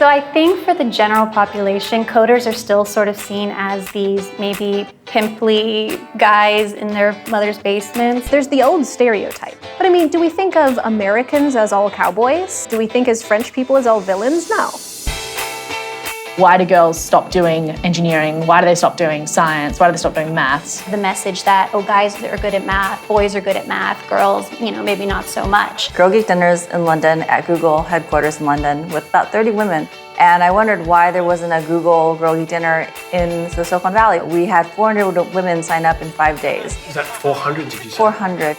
So I think for the general population, coders are still sort of seen as these maybe pimply guys in their mother's basements. There's the old stereotype. But I mean, do we think of Americans as all cowboys? Do we think as French people as all villains? No. Why do girls stop doing engineering? Why do they stop doing science? Why do they stop doing maths? The message that, oh, guys are good at math, boys are good at math, girls, maybe not so much. Girl Geek dinners in London at Google headquarters in London with about 30 women. And I wondered why there wasn't a Google Girl Geek dinner in the Silicon Valley. We had 400 women sign up in 5 days. Is that 400, did you say? 400.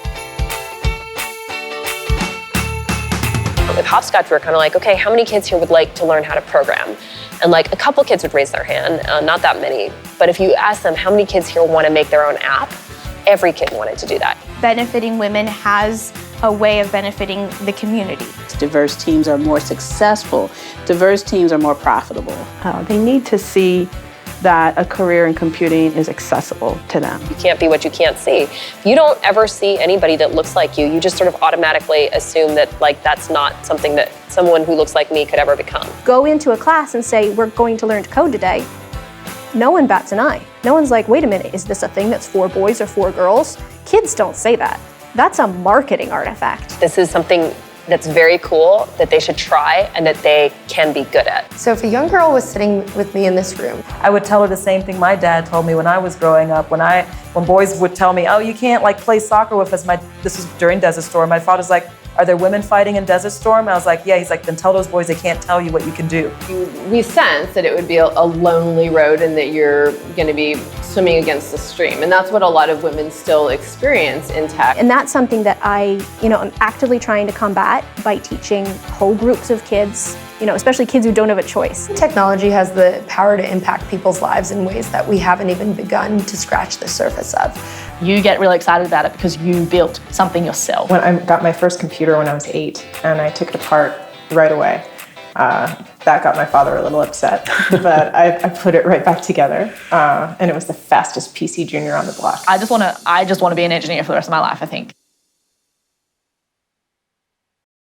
With Hopscotch, we were kind of like, okay, how many kids here would like to learn how to program? And like a couple kids would raise their hand, not that many. But if you ask them how many kids here want to make their own app, every kid wanted to do that. Benefiting women has a way of benefiting the community. Diverse teams are more successful. Diverse teams are more profitable. They need to see that a career in computing is accessible to them. You can't be what you can't see. If you don't ever see anybody that looks like you, you just sort of automatically assume that that's not something that someone who looks like me could ever become. Go into a class and say, we're going to learn to code today. No one bats an eye. No one's like, wait a minute, is this a thing that's for boys or for girls? Kids don't say that. That's a marketing artifact. This is something that's very cool, that they should try and that they can be good at. So if a young girl was sitting with me in this room, I would tell her the same thing my dad told me when I was growing up. When boys would tell me, oh, you can't play soccer with us. This was during Desert Storm. My father's like, are there women fighting in Desert Storm? I was like, yeah. He's like, then tell those boys they can't tell you what you can do. We sense that it would be a lonely road and that you're going to be swimming against the stream. And that's what a lot of women still experience in tech. And that's something that I'm actively trying to combat by teaching whole groups of kids, especially kids who don't have a choice. Technology has the power to impact people's lives in ways that we haven't even begun to scratch the surface of. You get really excited about it because you built something yourself. When I got my first computer when I was 8 and I took it apart right away, that got my father a little upset, but I put it right back together, and it was the fastest PC Junior on the block. I just want to be an engineer for the rest of my life, I think.